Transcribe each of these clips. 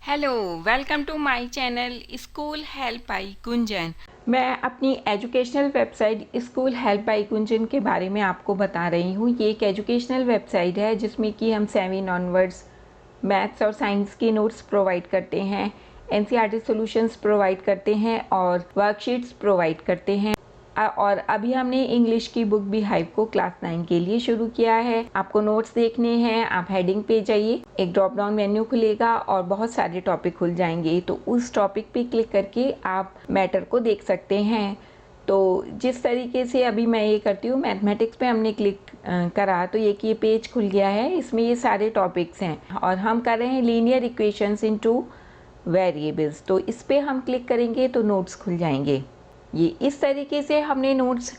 Hello, welcome to my channel school help by Gunjan. मैं अपनी educational website school help by Gunjan के बारे में आपको बता रही हूँ। ये एक एजुकेशनल वेबसाइट है जिसमें कि हम 7 ऑनवर्ड्स मैथ्स और साइंस के नोट्स प्रोवाइड करते हैं, एनसीईआरटी सॉल्यूशंस प्रोवाइड करते हैं और वर्कशीट्स प्रोवाइड करते हैं। और अभी हमने इंग्लिश की बुक भी हाइव को क्लास 9 के लिए शुरू किया है। आपको नोट्स देखने हैं, आप हेडिंग पे जाइए, एक ड्रॉप डाउन मेन्यू खुलेगा और बहुत सारे टॉपिक खुल जाएंगे। तो उस टॉपिक पे क्लिक करके आप मैटर को देख सकते हैं। तो जिस तरीके से अभी मैं ये करती हूँ, मैथमेटिक्स पे हमने क्लिक करा तो ये पेज खुल गया है। इसमें ये सारे टॉपिक्स हैं और हम कर रहे हैं लीनियर इक्वेशंस इनटू वेरिएबल्स। तो इस पर हम क्लिक करेंगे तो नोट्स खुल जाएंगे। ये इस तरीके से हमने नोट्स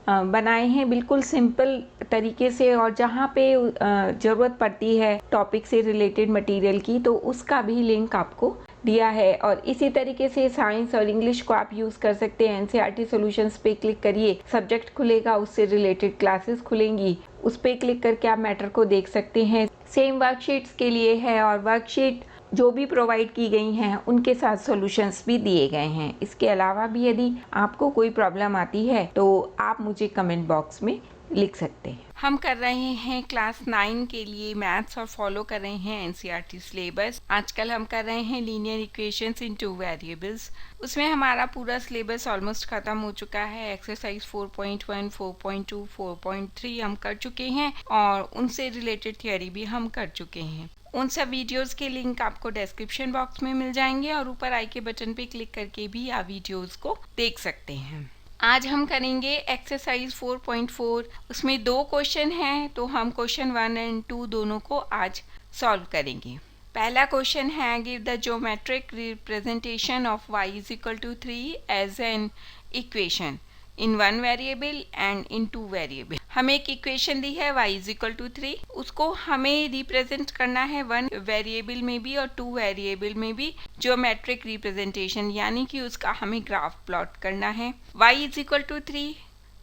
बनाए हैं, बिल्कुल सिंपल तरीके से। और जहाँ पे ज़रूरत पड़ती है टॉपिक से रिलेटेड मटेरियल की, तो उसका भी लिंक आपको दिया है। और इसी तरीके से साइंस और इंग्लिश को आप यूज़ कर सकते हैं। एनसीईआरटी सॉल्यूशंस पे क्लिक करिए, सब्जेक्ट खुलेगा, उससे रिलेटेड क्लासेस खुलेंगी, उस पर क्लिक करके आप मैटर को देख सकते हैं। सेम वर्कशीट्स के लिए है और वर्कशीट जो भी प्रोवाइड की गई हैं उनके साथ सॉल्यूशंस भी दिए गए हैं। इसके अलावा भी यदि आपको कोई प्रॉब्लम आती है तो आप मुझे कमेंट बॉक्स में लिख सकते हैं। हम कर रहे हैं क्लास 9 के लिए मैथ्स और फॉलो कर रहे हैं एनसीईआरटी सिलेबस। आजकल हम कर रहे हैं लीनियर इक्वेशंस इनटू वेरिएबल्स। उसमें हमारा पूरा सिलेबस ऑलमोस्ट ख़त्म हो चुका है। एक्सरसाइज 4.1, 4.2, 4.3 हम कर चुके हैं और उनसे रिलेटेड थियोरी भी हम कर चुके हैं। उन सब वीडियोस के लिंक आपको डिस्क्रिप्शन बॉक्स में मिल जाएंगे और ऊपर आई के बटन पे क्लिक करके भी आप वीडियोस को देख सकते हैं। आज हम करेंगे एक्सरसाइज 4.4। उसमें 2 क्वेश्चन हैं, तो हम क्वेश्चन 1 एंड 2 दोनों को आज सॉल्व करेंगे। पहला क्वेश्चन है, give the geometric representation of y is equal to 3 as an equation in 1 variable and in 2 variable. हमें एक इक्वेशन दी है y इज इक्वल टू 3, उसको हमें रिप्रेजेंट करना है 1 वेरिएबल में भी और 2 वेरिएबल में भी ज्योमेट्रिक रिप्रेजेंटेशन, यानी कि उसका हमें ग्राफ प्लॉट करना है। y इज इक्वल टू 3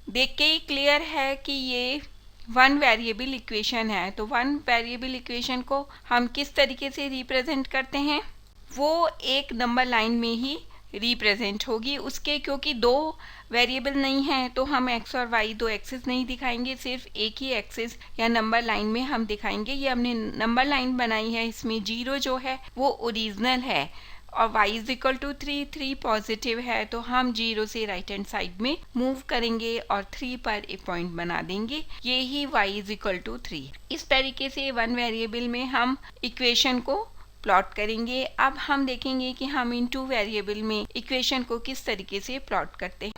देख के ही क्लियर है कि ये 1 वेरिएबल इक्वेशन है। तो 1 वेरिएबल इक्वेशन को हम किस तरीके से रिप्रेजेंट करते हैं, वो एक नंबर लाइन में ही रिप्रेजेंट होगी उसके, क्योंकि 2 वेरिएबल नहीं है तो हम x और y 2 एक्सिस नहीं दिखाएंगे, सिर्फ एक ही एक्सिस या नंबर लाइन में हम दिखाएंगे। ये हमने नंबर लाइन बनाई है, इसमें 0 जो है वो ओरिजिनल है और y is equal to 3 positive है, तो हम 0 से राइट हैंड साइड में मूव करेंगे और 3 पर एक पॉइंट बना देंगे। ये ही y इज इक्वल टू 3। इस तरीके से 1 वेरिएबल में हम इक्वेशन को प्लॉट करेंगे। अब हम देखेंगे कि हम इन 2 वेरिएबल में इक्वेशन को किस तरीके से प्लॉट करते हैं।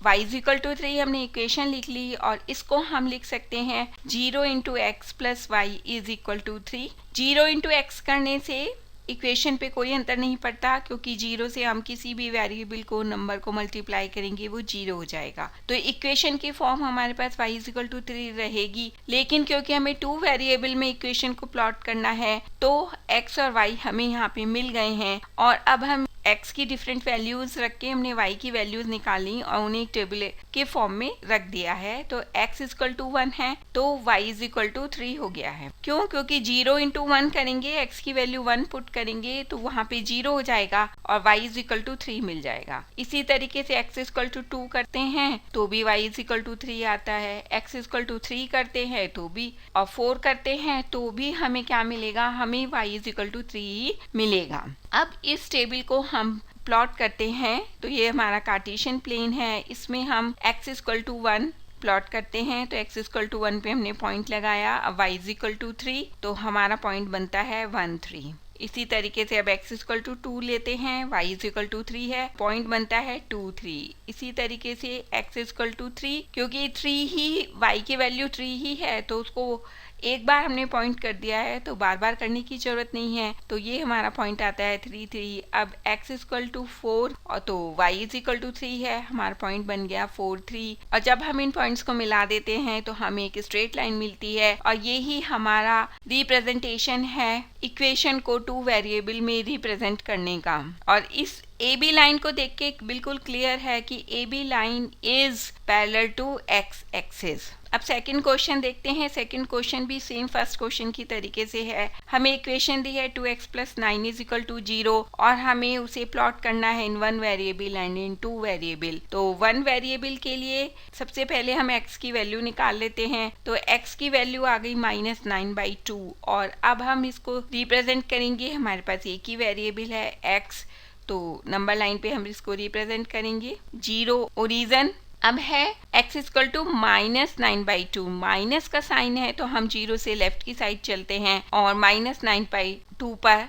y इज इक्वल टू 3 हमने इक्वेशन लिख ली और इसको हम लिख सकते हैं 0 into X plus Y is equal to 3। 0 into X करने से इक्वेशन पे कोई अंतर नहीं पड़ता, क्योंकि 0 से हम किसी भी वेरिएबल को नंबर को मल्टीप्लाई करेंगे वो 0 हो जाएगा। तो इक्वेशन की फॉर्म हमारे पास y इज इक्वल टू 3 रहेगी। लेकिन क्योंकि हमें 2 वेरिएबल में इक्वेशन को प्लॉट करना है तो x और y हमें यहाँ पे मिल गए हैं और अब हम x की डिफरेंट वैल्यूज रख के हमने y की वैल्यूज निकाली और उन्हें एक टेबल के फॉर्म में रख दिया है। तो x इज इक्वल टू 1 है तो y इज इक्वल टू 3 हो गया है। क्यों? क्योंकि 0 इंटू 1 करेंगे, x की वैल्यू 1 पुट करेंगे तो वहाँ पे 0 हो जाएगा और y इज इक्वल टू 3 मिल जाएगा। इसी तरीके से x इज इक्वल टू 2 करते हैं तो भी y इज इक्वल टू 3 आता है। x इज इक्वल टू 3 करते हैं तो भी, और 4 करते हैं तो भी हमें क्या मिलेगा, हमें y इज इक्वल टू 3 ही मिलेगा। अब इस टेबल को हम प्लॉट करते हैं तो ये हमारा कार्टेशियन प्लेन है, इसमें हम x इक्वल टू 1 प्लॉट करते हैं। तो x इक्वल टू 1 पे हमने पॉइंट लगाया, अब y इक्वल टू 3 तो हमारा पॉइंट बनता है 1 3। इसी तरीके से अब x इक्वल टू 2 लेते हैं, y इक्वल टू 3 है, पॉइंट बनता है 2 3। इसी तरीके से x इक्वल टू 3, क्योंकि 3 ही y की वैल्यू 3 ही है तो उसको एक बार हमने पॉइंट कर दिया है तो बार बार करने की जरूरत नहीं है। तो ये हमारा पॉइंट आता है 3 3। अब x इक्वल टू 4 और तो y इज इक्वल टू 3 है, हमारा पॉइंट बन गया 4 3। और जब हम इन पॉइंट्स को मिला देते हैं तो हमें एक स्ट्रेट लाइन मिलती है और ये ही हमारा रिप्रेजेंटेशन है इक्वेशन को 2 वेरिएबल में रिप्रेजेंट करने का। और इस AB लाइन को देख के बिल्कुल क्लियर है कि AB line is parallel to x axis. अब सेकंड क्वेश्चन देखते हैं। सेकंड क्वेश्चन भी सेम फर्स्ट क्वेश्चन की तरीके से है। हमें इक्वेशन दी है 2x + 9 = 0 और हमें उसे प्लॉट करना है इन 1 वेरिएबल एंड इन 2 वेरिएबल। तो 1 वेरिएबल के लिए सबसे पहले हम x की वैल्यू निकाल लेते हैं। तो x की वैल्यू आ गई -9/2 और अब हम इसको रिप्रेजेंट करेंगे। हमारे पास एक ही वेरिएबल है x, तो नंबर लाइन पे हम इसको रिप्रेजेंट करेंगे 0 ओरिजन। अब है x = -9/2, माइनस का साइन है तो हम 0 से लेफ्ट की साइड चलते हैं और -9/2 पर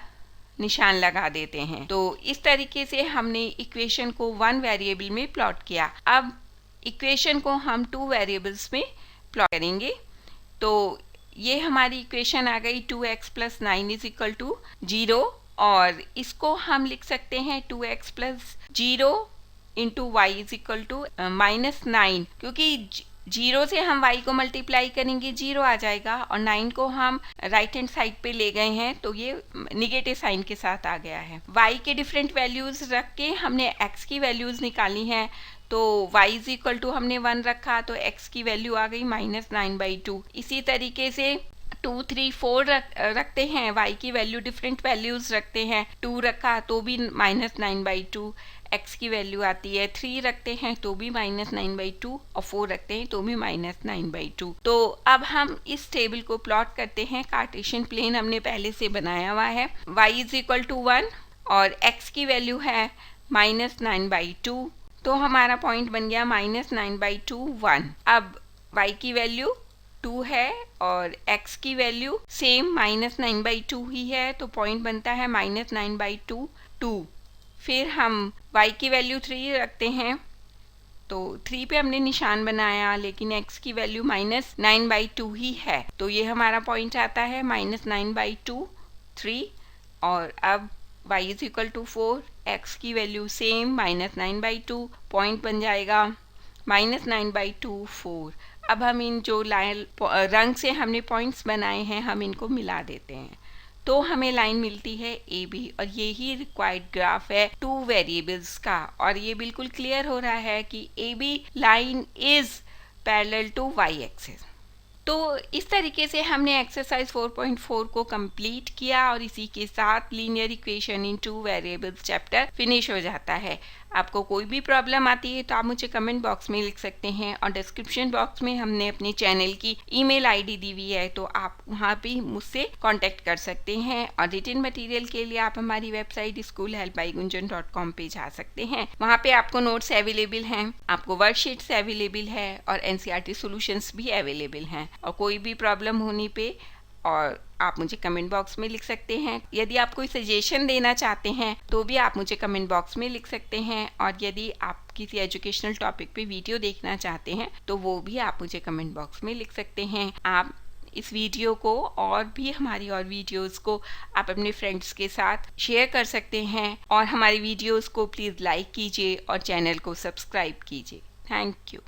निशान लगा देते हैं। तो इस तरीके से हमने इक्वेशन को 1 वेरिएबल में प्लॉट किया। अब इक्वेशन को हम 2 वेरिएबल्स में प्लॉट करेंगे। तो ये हमारी इक्वेशन आ गई 2x + 9 = 0 और इसको हम लिख सकते हैं 2x + 0 × y = -9, क्योंकि 0 से हम y को मल्टीप्लाई करेंगे 0 आ जाएगा और 9 को हम राइट हैंड साइड पे ले गए हैं तो ये निगेटिव साइन के साथ आ गया है। y के डिफरेंट वैल्यूज रख के हमने x की वैल्यूज निकाली हैं। तो y = हमने 1 रखा तो x की वैल्यू आ गई -9/2। इसी तरीके से 2, 3, 4 रखते हैं, y की वैल्यू डिफरेंट वैल्यूज रखते हैं। 2 रखा तो भी -9/2 x की वैल्यू आती है। 3 रखते हैं तो भी -9/2 और 4 रखते हैं तो भी -9/2। तो अब हम इस टेबल को प्लॉट करते हैं। कार्टेशियन प्लेन हमने पहले से बनाया हुआ है। y = 1 और x की वैल्यू है -9/2, तो हमारा पॉइंट बन गया -9/2 1। अब y की वैल्यू 2 है और x की वैल्यू सेम -9/2 ही है, तो पॉइंट बनता है -9/2 2। फिर हम y की वैल्यू 3 रखते हैं, तो 3 पे हमने निशान बनाया लेकिन x की वैल्यू -9/2 ही है, तो ये हमारा पॉइंट आता है -9/2 3। और अब y = 4, x की वैल्यू सेम -9/2, पॉइंट बन जाएगा -9/2 4। अब हम इन जो लाइन रंग से हमने पॉइंट्स बनाए हैं हम इनको मिला देते हैं तो हमें लाइन मिलती है AB और यही रिक्वायर्ड ग्राफ है 2 वेरिएबल्स का। और ये बिल्कुल क्लियर हो रहा है कि AB line is parallel to y axis. तो इस तरीके से हमने एक्सरसाइज 4.4 को कंप्लीट किया और इसी के साथ linear equation in 2 variables chapter finish हो जाता है। आपको कोई भी प्रॉब्लम आती है तो आप मुझे कमेंट बॉक्स में लिख सकते हैं और डिस्क्रिप्शन बॉक्स में हमने अपने चैनल की ईमेल आईडी दी हुई है, तो आप वहाँ भी मुझसे कांटेक्ट कर सकते हैं। और रिटन मटेरियल के लिए आप हमारी वेबसाइट schoolhelpbygunjan.com पे जा सकते हैं। वहाँ पे आपको नोट्स अवेलेबल हैं, आपको वर्कशीट्स अवेलेबल है और NCERT सॉल्यूशंस भी अवेलेबल हैं। और कोई भी प्रॉब्लम होने पे और आप मुझे कमेंट बॉक्स में लिख सकते हैं। यदि आप कोई सजेशन देना चाहते हैं तो भी आप मुझे कमेंट बॉक्स में लिख सकते हैं। और यदि आप किसी एजुकेशनल टॉपिक पे वीडियो देखना चाहते हैं तो वो भी आप मुझे कमेंट बॉक्स में लिख सकते हैं। आप इस वीडियो को और भी हमारी और वीडियोस को आप अपने फ्रेंड्स के साथ शेयर कर सकते हैं और हमारी वीडियोस को प्लीज़ लाइक कीजिए और चैनल को सब्सक्राइब कीजिए। Thank you.